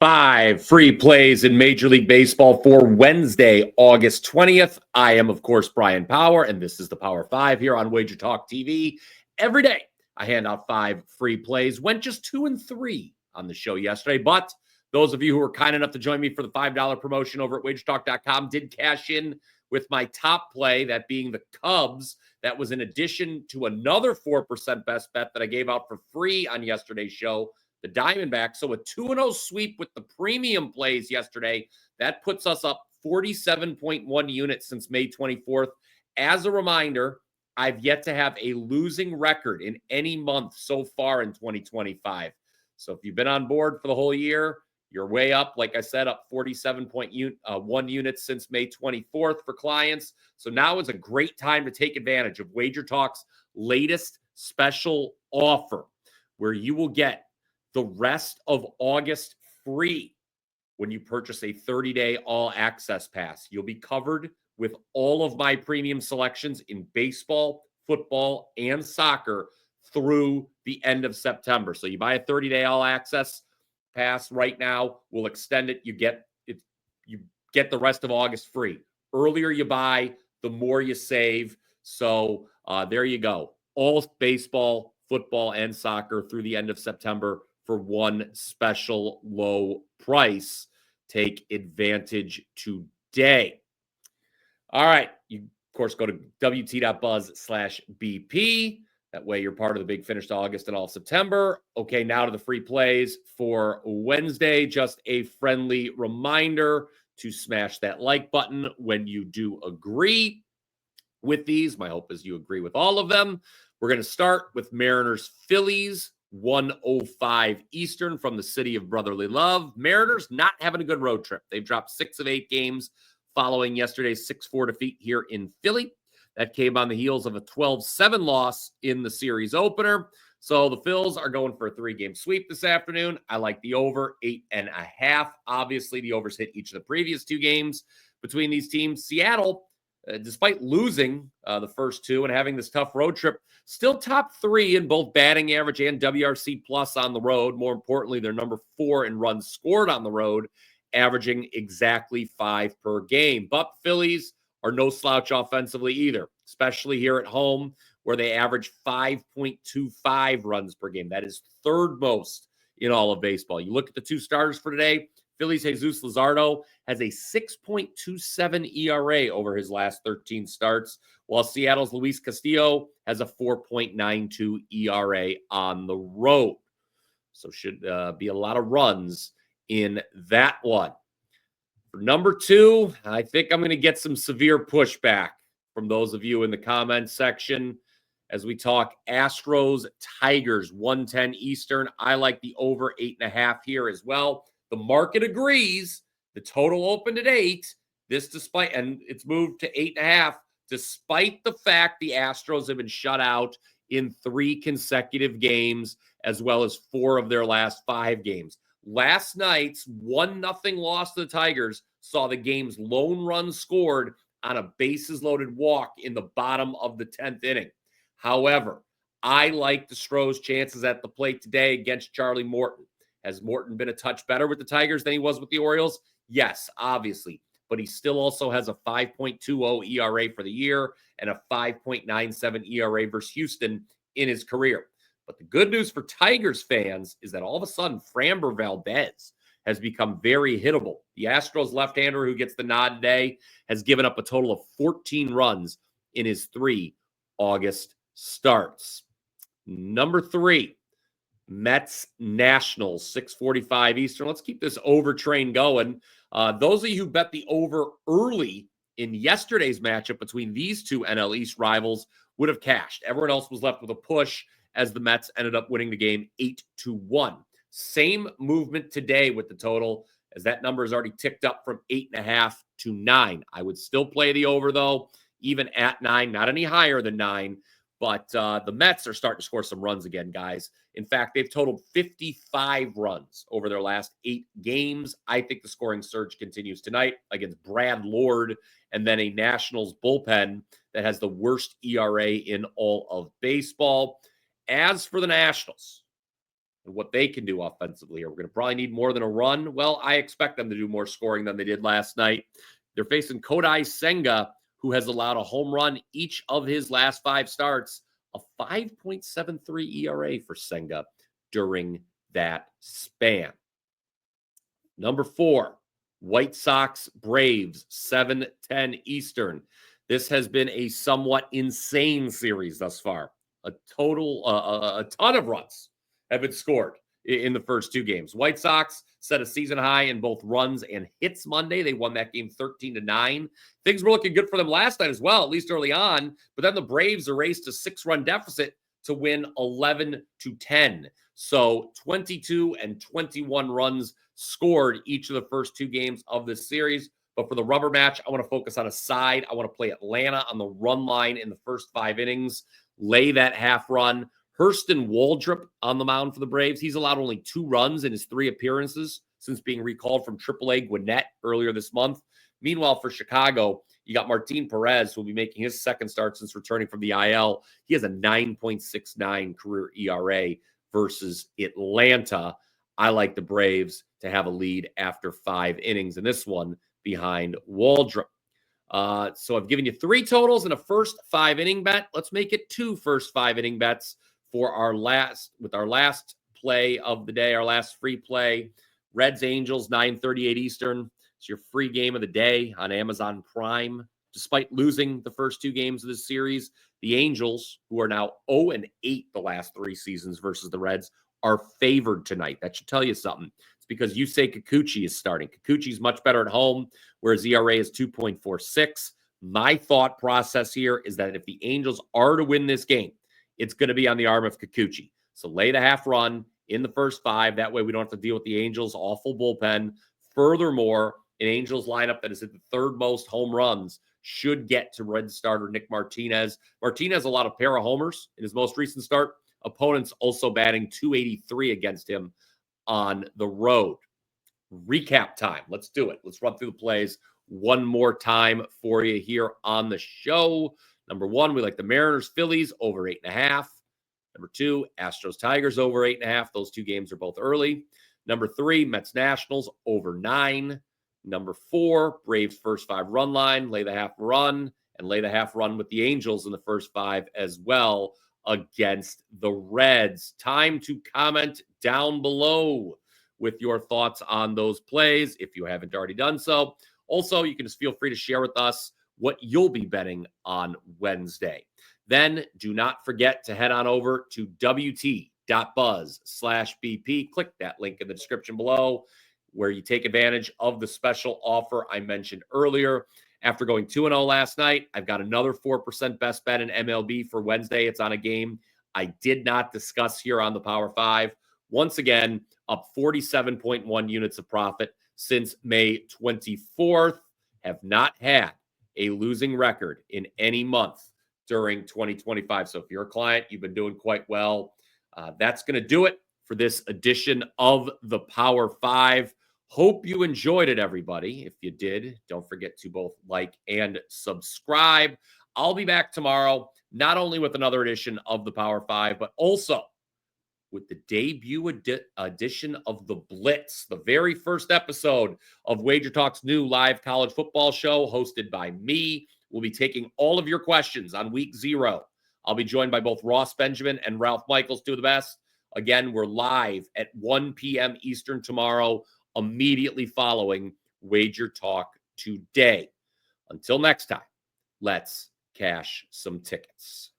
5 free plays in Major League Baseball for Wednesday, August 20th. I am, of course, Bryan Power, and this is the Power 5 here on WagerTalk TV. Every day, I hand out 5 free plays. Went just 2 and 3 on the show yesterday, but those of you who were kind enough to join me for the $5 promotion over at WagerTalk.com did cash in with my top play, that being the Cubs. That was in addition to another 4% best bet that I gave out for free on yesterday's show, the Diamondbacks. So a 2-0 sweep with the premium plays yesterday. That puts us up 47.1 units since May 24th. As a reminder, I've yet to have a losing record in any month so far in 2025. So if you've been on board for the whole year, you're way up. Like I said, up 47.1 units since May 24th for clients. So now is a great time to take advantage of WagerTalk's latest special offer, where you will get the rest of August free when you purchase a 30-day all-access pass. You'll be covered with all of my premium selections in baseball, football, and soccer through the end of September. So you buy a 30-day all-access pass right now, we'll extend it. You get the rest of August free. Earlier you buy, the more you save. So there you go. All baseball, football, and soccer through the end of September for one special low price. Take advantage today. All right. You, of course, go to wt.buzz/BP. That way you're part of the big finish to August and all September. Okay, now to the free plays for Wednesday. Just a friendly reminder to smash that like button when you do agree with these. My hope is you agree with all of them. We're going to start with Mariners Phillies, 1:05 Eastern from the city of brotherly love. Mariners not having a good road trip. They've dropped 6 of 8 games following yesterday's 6-4 defeat here in Philly. That came on the heels of a 12-7 loss in the series opener. So the Phils are going for a 3-game sweep this afternoon. I like the over, 8.5. Obviously, the overs hit each of the previous 2 games between these teams. Seattle, despite losing the first 2 and having this tough road trip, still top 3 in both batting average and WRC plus on the road. More importantly, they're number 4 in runs scored on the road, averaging exactly 5 per game. But Phillies are no slouch offensively either, especially here at home, where they average 5.25 runs per game. That is third most in all of baseball. You look at the 2 starters for today. Phillies' Jesus Luzardo has a 6.27 ERA over his last 13 starts, while Seattle's Luis Castillo has a 4.92 ERA on the road. So should be a lot of runs in that one. For number 2, I think I'm going to get some severe pushback from those of you in the comments section as we talk Astros Tigers, 1:10 Eastern. I like the over 8.5 here as well. The market agrees. The total opened at 8. This despite, and it's moved to 8.5, despite the fact the Astros have been shut out in 3 consecutive games, as well as 4 of their last 5 games. Last night's 1-0 loss to the Tigers saw the game's lone run scored on a bases-loaded walk in the bottom of the 10th inning. However, I like the Stros' chances at the plate today against Charlie Morton. Has Morton been a touch better with the Tigers than he was with the Orioles? Yes, obviously. But he still also has a 5.20 ERA for the year and a 5.97 ERA versus Houston in his career. But the good news for Tigers fans is that all of a sudden, Framber Valdez has become very hittable. The Astros left-hander who gets the nod today has given up a total of 14 runs in his 3 August starts. Number 3, Mets Nationals, 6:45 Eastern. Let's keep this over train going. Those of you who bet the over early in yesterday's matchup between these 2 NL East rivals would have cashed. Everyone else was left with a push as the Mets ended up winning the game 8-1. Same movement today with the total, as that number has already ticked up from 8.5 to 9. I would still play the over, though, even at 9, not any higher than 9. But the Mets are starting to score some runs again, guys. In fact, they've totaled 55 runs over their last 8 games. I think the scoring surge continues tonight against Brad Lord and then a Nationals bullpen that has the worst ERA in all of baseball. As for the Nationals, and what they can do offensively here. We're going to probably need more than a run. Well, I expect them to do more scoring than they did last night. They're facing Kodai Senga, who has allowed a home run each of his last 5 starts, a 5.73 ERA for Senga during that span. Number 4, White Sox Braves, 7:10 Eastern. This has been a somewhat insane series thus far. A ton of runs have been scored in the first 2 games. White Sox set a season high in both runs and hits Monday. They won that game 13-9. Things were looking good for them last night as well, at least early on. But then the Braves erased a 6-run deficit to win 11-10. So 22 and 21 runs scored each of the first 2 games of this series. But for the rubber match, I want to focus on a side. I want to play Atlanta on the run line in the first 5 innings. Lay that half run. Hurston Waldrop on the mound for the Braves. He's allowed only 2 runs in his 3 appearances since being recalled from AAA Gwinnett earlier this month. Meanwhile, for Chicago, you got Martin Perez, who will be making his second start since returning from the IL. He has a 9.69 career ERA versus Atlanta. I like the Braves to have a lead after 5 innings in this one behind Waldrop. So I've given you 3 totals and a first 5-inning bet. Let's make it 2 first 5-inning bets for our last play of the day, our last free play. Reds Angels, 9:38 Eastern. It's your free game of the day on Amazon Prime. Despite losing the first 2 games of this series, the Angels, who are now 0-8 the last 3 seasons versus the Reds, are favored tonight. That should tell you something. It's because Yusei Kikuchi is starting. Kikuchi's much better at home, whereas ERA is 2.46. My thought process here is that if the Angels are to win this game, it's going to be on the arm of Kikuchi. So lay the half run in the first 5. That way we don't have to deal with the Angels' awful bullpen. Furthermore, an Angels lineup that is at the 3rd most home runs should get to Red starter Nick Martinez. Martinez allowed a pair of homers in his most recent start. Opponents also batting .283 against him on the road. Recap time. Let's do it. Let's run through the plays one more time for you here on the show. Number 1, we like the Mariners Phillies over 8.5. Number 2, Astros Tigers over 8.5. Those 2 games are both early. Number 3, Mets Nationals over 9. Number 4, Braves first 5 run line. Lay the half run and lay the half run with the Angels in the first 5 as well against the Reds. Time to comment down below with your thoughts on those plays if you haven't already done so. Also, you can just feel free to share with us what you'll be betting on Wednesday. Then do not forget to head on over to wt.buzz/BP. Click that link in the description below where you take advantage of the special offer I mentioned earlier. After going 2-0 last night, I've got another 4% best bet in MLB for Wednesday. It's on a game I did not discuss here on the Power 5. Once again, up 47.1 units of profit since May 24th. Have not had a losing record in any month during 2025. So if you're a client, you've been doing quite well. That's going to do it for this edition of the Power 5. Hope you enjoyed it, everybody. If you did, don't forget to both like and subscribe. I'll be back tomorrow, not only with another edition of the Power 5, but also with the debut edition of The Blitz, the very first episode of WagerTalk's new live college football show hosted by me. We'll be taking all of your questions on week 0. I'll be joined by both Ross Benjamin and Ralph Michaels, 2 of the best. Again, we're live at 1 p.m. Eastern tomorrow, immediately following Wager Talk Today. Until next time, let's cash some tickets.